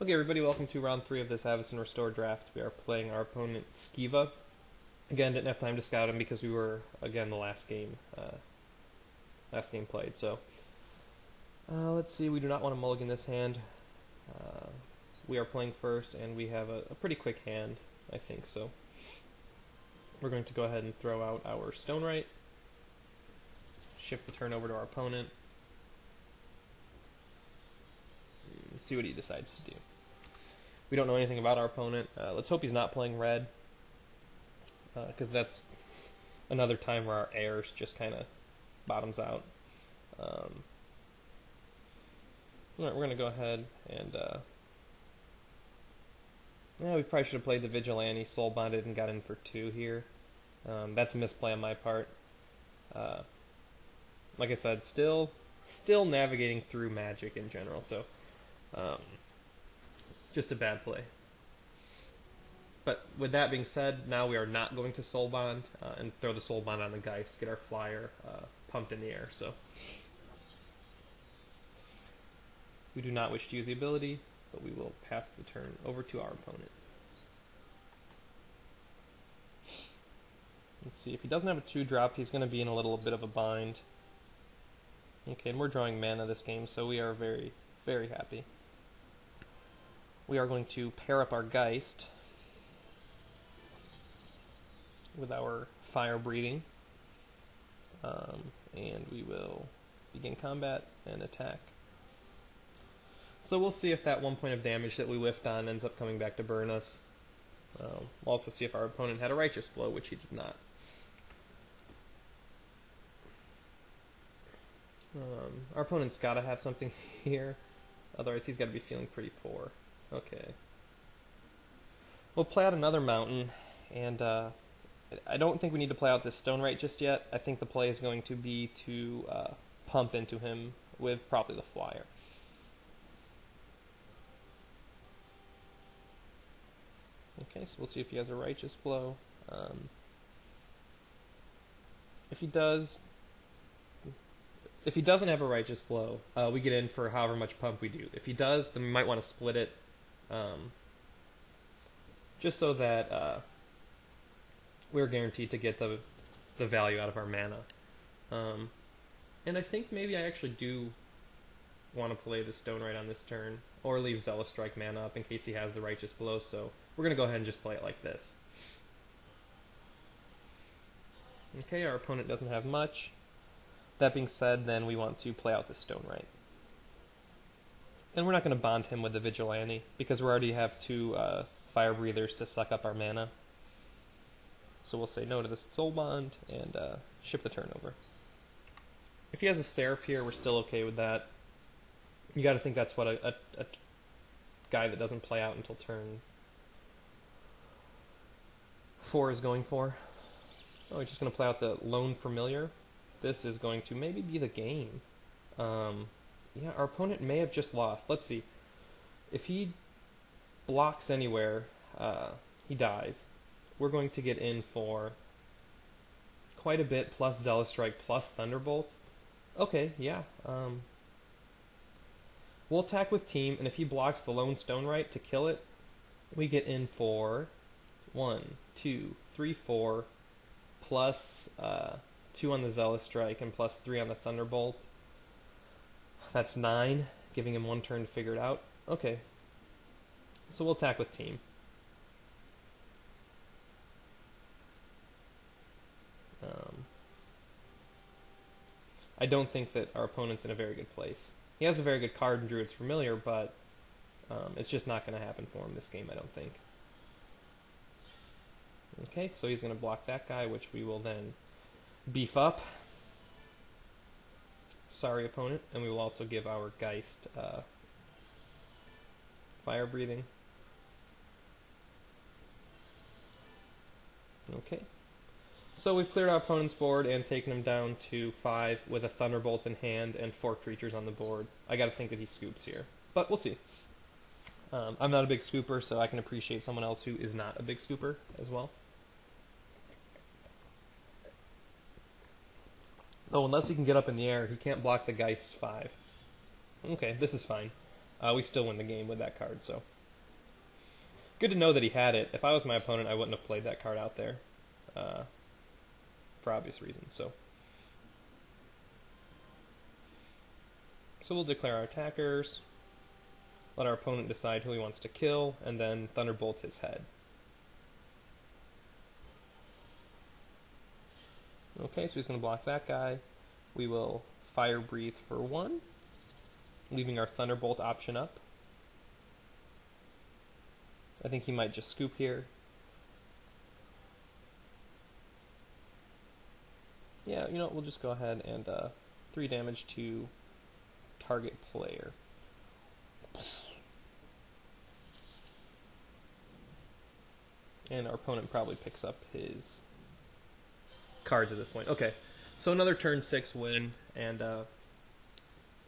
Okay, everybody, welcome to round 3 of this Avacyn Restore draft. We are playing our opponent, Skiva. Again, didn't have time to scout him because we were, again, the last game played. So, let's see, we do not want to mulligan this hand. We are playing first, and we have a pretty quick hand, I think, so. We're going to go ahead and throw out our Stone Right. Shift the turn over to our opponent. See what he decides to do. We don't know anything about our opponent. Let's hope he's not playing red, because that's another time where our airs just kind of bottoms out. Alright, we're going to go ahead and... yeah, we probably should have played the Vigilante, soul bonded, and got in for 2 here. That's a misplay on my part. Like I said, still navigating through Magic in general, so... just a bad play. But with that being said, now we are not going to Soul Bond and throw the Soul Bond on the Geist, get our flyer pumped in the air. So we do not wish to use the ability, but we will pass the turn over to our opponent. Let's see, if he doesn't have a 2-drop, he's going to be in a little bit of a bind. Okay, and we're drawing mana this game, so we are very, very happy. We are going to pair up our Geist with our Fire Breathing, and we will begin combat and attack. So we'll see if that 1 point of damage that we whiffed on ends up coming back to burn us. We'll also see if our opponent had a Righteous Blow, which he did not. Our opponent's got to have something here, otherwise he's got to be feeling pretty poor. Okay. We'll play out another mountain, and I don't think we need to play out this Stone Right just yet. I think the play is going to be to pump into him with probably the flyer. Okay, so we'll see if he has a Righteous Blow. If he doesn't have a Righteous Blow, we get in for however much pump we do. If he does, then we might want to split it, just so that we're guaranteed to get the value out of our mana. And I think maybe I actually do want to play the Stone Right on this turn, or leave Zealous Strike mana up in case he has the Righteous Blow, so we're going to go ahead and just play it like this. Okay, our opponent doesn't have much. That being said, then we want to play out the Stone Right. And we're not going to bond him with the Vigilante, because we already have 2 Fire Breathers to suck up our mana. So we'll say no to the Soul Bond, and ship the turn over. If he has a Seraph here, we're still okay with that. You got to think that's what a guy that doesn't play out until turn 4 is going for. Oh, he's just going to play out the Lone Familiar. This is going to maybe be the game. Yeah, our opponent may have just lost. Let's see. If he blocks anywhere, he dies. We're going to get in for quite a bit, plus Zealous Strike, plus Thunderbolt. Okay, yeah. We'll attack with Team, and if he blocks the Lone Stone Right to kill it, we get in for 1, 2, 3, 4, plus 2 on the Zealous Strike and plus 3 on the Thunderbolt. That's 9, giving him 1 turn to figure it out. Okay. So we'll attack with Team. I don't think that our opponent's in a very good place. He has a very good card in Druid's Familiar, but it's just not going to happen for him this game, I don't think. Okay, so he's going to block that guy, which we will then beef up. Sorry, opponent. And we will also give our Geist Fire Breathing. Okay. So we've cleared our opponent's board and taken him down to 5 with a Thunderbolt in hand and 4 creatures on the board. I gotta think that he scoops here, but we'll see. I'm not a big scooper, so I can appreciate someone else who is not a big scooper as well. Oh, unless he can get up in the air, he can't block the Geist's 5. Okay, this is fine. we still win the game with that card, so. Good to know that he had it. If I was my opponent, I wouldn't have played that card out there, for obvious reasons, so. So we'll declare our attackers, let our opponent decide who he wants to kill, and then Thunderbolt his head. Okay, so he's going to block that guy. We will Fire Breathe for 1, leaving our Thunderbolt option up. I think he might just scoop here. Yeah, you know what, we'll just go ahead and 3 damage to target player. And our opponent probably picks up his cards at this point. Okay, so another turn 6 win, and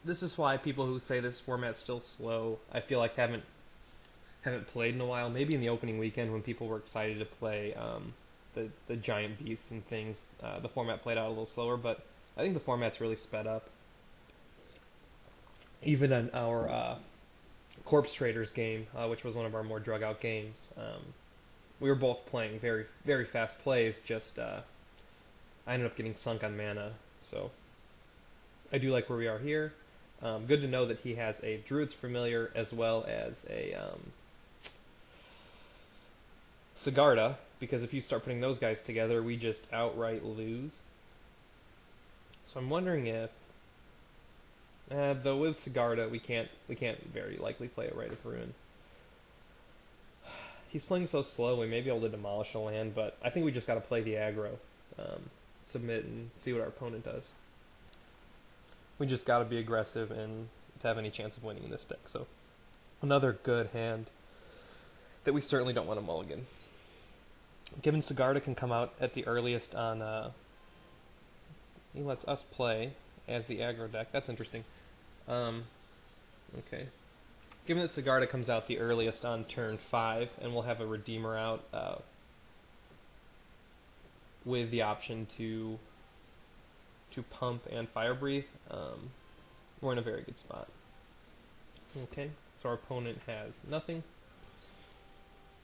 this is why people who say this format's still slow, I feel like haven't played in a while. Maybe in the opening weekend when people were excited to play the giant beasts and things, the format played out a little slower, but I think the format's really sped up. Even in our Corpse Traders game, which was one of our more drug out games, we were both playing very, very fast plays, just I ended up getting sunk on mana, so I do like where we are here. Good to know that he has a Druid's Familiar as well as a Sigarda, because if you start putting those guys together, we just outright lose. So I'm wondering if, though with Sigarda, we can't very likely play a Rite of Ruin. He's playing so slow, we may be able to demolish a land, but I think we just got to play the aggro, submit, and see what our opponent does. We just got to be aggressive and to have any chance of winning in this deck. So another good hand that we certainly don't want to mulligan. Given Sigarda can come out at the earliest on, he lets us play as the aggro deck. That's interesting. Okay. Given that Sigarda comes out the earliest on turn 5, and we'll have a Redeemer out with the option to pump and Fire Breathe, we're in a very good spot. Okay, so our opponent has nothing.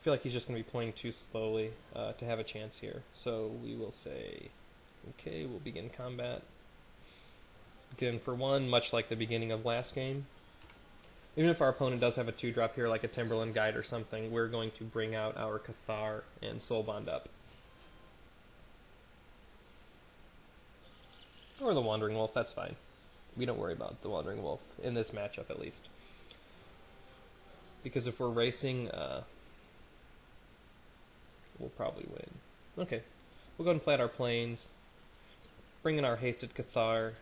I feel like he's just going to be playing too slowly to have a chance here. So we will say, okay, we'll begin combat. Again, for 1, much like the beginning of last game. Even if our opponent does have a 2-drop here, like a Timberland Guide or something, we're going to bring out our Cathar and Soulbond up. Or the Wandering Wolf, that's fine. We don't worry about the Wandering Wolf, in this matchup at least. Because if we're racing, we'll probably win. Okay, we'll go ahead and play out our planes, bring in our Hasted Cathar,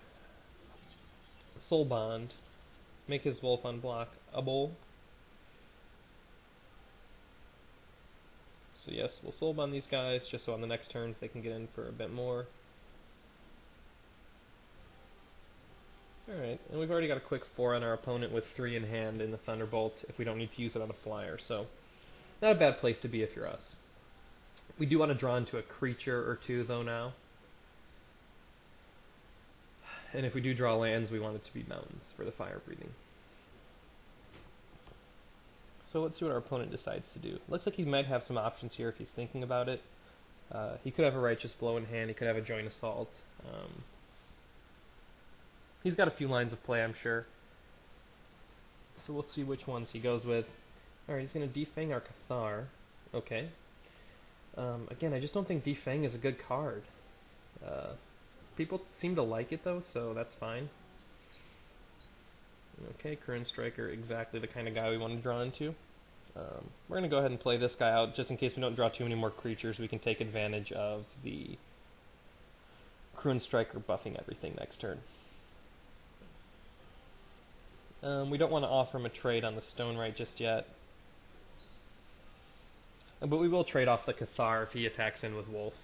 Soulbond, make his Wolf unblockable. So yes, we'll Soulbond these guys, just so on the next turns they can get in for a bit more. Alright, and we've already got a quick 4 on our opponent with 3 in hand in the Thunderbolt if we don't need to use it on a flyer, so not a bad place to be if you're us. We do want to draw into a creature or 2 though now. And if we do draw lands, we want it to be mountains for the Fire Breathing. So let's see what our opponent decides to do. Looks like he might have some options here if he's thinking about it. He could have a Righteous Blow in hand, he could have a Joint Assault. He's got a few lines of play, I'm sure. So we'll see which ones he goes with. Alright, he's going to Defang our Cathar. Okay. Again, I just don't think Defang is a good card. People seem to like it, though, so that's fine. Okay, Current Striker, exactly the kind of guy we want to draw into. We're going to go ahead and play this guy out, just in case we don't draw too many more creatures. We can take advantage of the Current Striker buffing everything next turn. We don't want to offer him a trade on the Stone Right just yet. But we will trade off the Cathar if he attacks in with Wolf.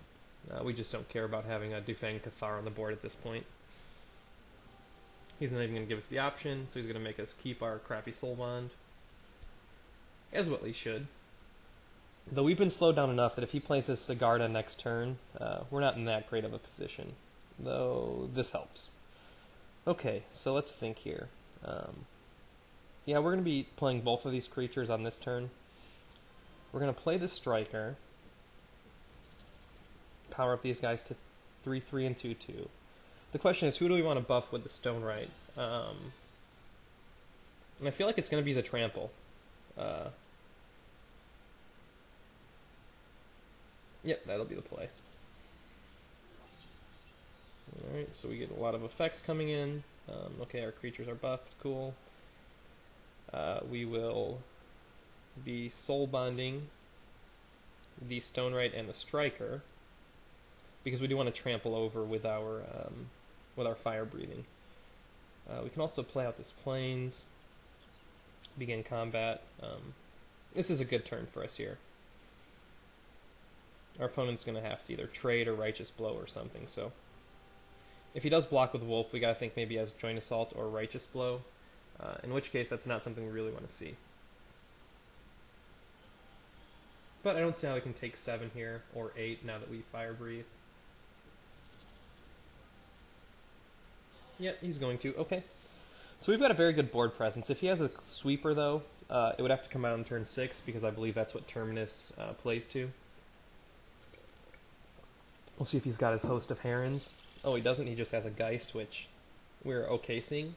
We just don't care about having a Defang Cathar on the board at this point. He's not even going to give us the option, so he's going to make us keep our crappy Soulbond. As well he should. Though we've been slowed down enough that if he plays his Sigarda next turn, we're not in that great of a position. Though this helps. Okay, so let's think here. Yeah, we're going to be playing both of these creatures on this turn. We're going to play the Striker, power up these guys to 3/3 and 2/2. The question is, who do we want to buff with the Stone Right? And I feel like it's going to be the Trample. Yep, that'll be the play. Alright, so we get a lot of effects coming in. Okay, our creatures are buffed, cool. We will be soul bonding the Stone Right and the Striker, because we do want to trample over with our fire breathing. We can also play out this Plains, begin combat. This is a good turn for us here. Our opponent's going to have to either trade or Righteous Blow or something, so if he does block with Wolf, we got to think maybe he has Joint Assault or Righteous Blow, in which case that's not something we really want to see. But I don't see how we can take 7 here, or 8 now that we Fire Breathe. Yeah, he's going to. Okay. So we've got a very good board presence. If he has a Sweeper, though, it would have to come out on turn 6, because I believe that's what Terminus plays to. We'll see if he's got his Host of Herons. Oh, he doesn't. He just has a Geist, which we're okay seeing.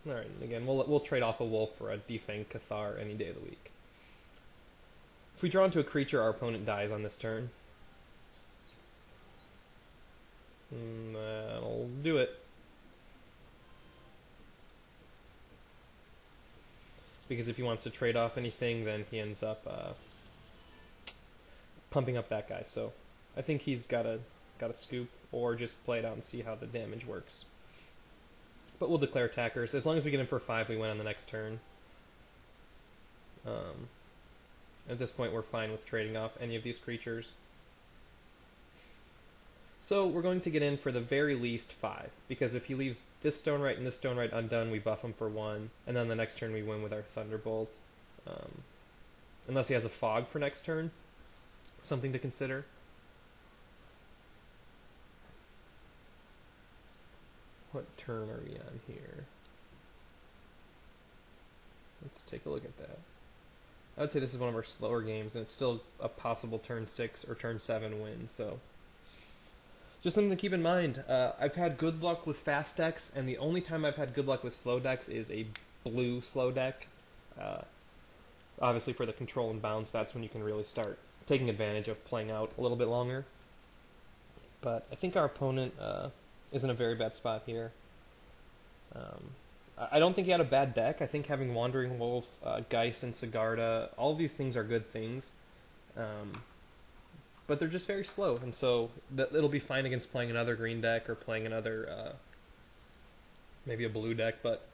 Alright, and again, we'll trade off a Wolf for a Defanged Cathar any day of the week. If we draw into a creature, our opponent dies on this turn. That'll do it. Because if he wants to trade off anything, then he ends up pumping up that guy. So I think he's got a scoop, or just play it out and see how the damage works. But we'll declare attackers. As long as we get in for 5, we win on the next turn. At this point, we're fine with trading off any of these creatures. So we're going to get in for the very least 5, because if he leaves this Stone Right and this Stone Right undone, we buff him for 1, and then the next turn we win with our Thunderbolt. Unless he has a Fog for next turn. Something to consider. What turn are we on here? Let's take a look at that. I would say this is one of our slower games, and it's still a possible turn 6 or turn 7 win, so just something to keep in mind. I've had good luck with fast decks, and the only time I've had good luck with slow decks is a blue slow deck. Obviously for the control and bounce, that's when you can really start taking advantage of playing out a little bit longer. But I think our opponent is in a very bad spot here. I don't think he had a bad deck. I think having Wandering Wolf, Geist, and Sigarda, all of these things are good things. But they're just very slow, and so it'll be fine against playing another green deck or playing another, maybe a blue deck, but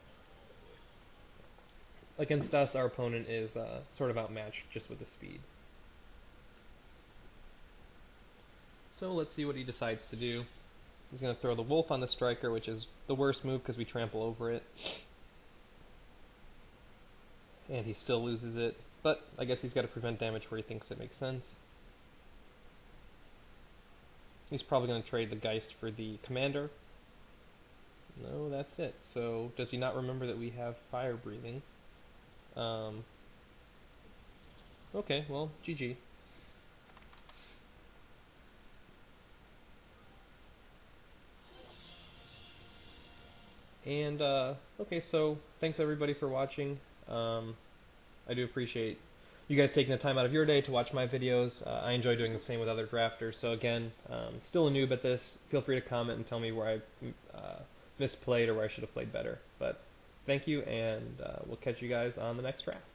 against us, our opponent is sort of outmatched just with the speed. So let's see what he decides to do. He's going to throw the Wolf on the Striker, which is the worst move because we trample over it. And he still loses it, but I guess he's got to prevent damage where he thinks it makes sense. He's probably going to trade the Geist for the Commander. No, that's it. So does he not remember that we have Fire Breathing? Okay, well, GG. And, okay, so thanks everybody for watching. I do appreciate you guys taking the time out of your day to watch my videos. I enjoy doing the same with other drafters. So again, still a noob at this. Feel free to comment and tell me where I misplayed or where I should have played better. But thank you, and we'll catch you guys on the next draft.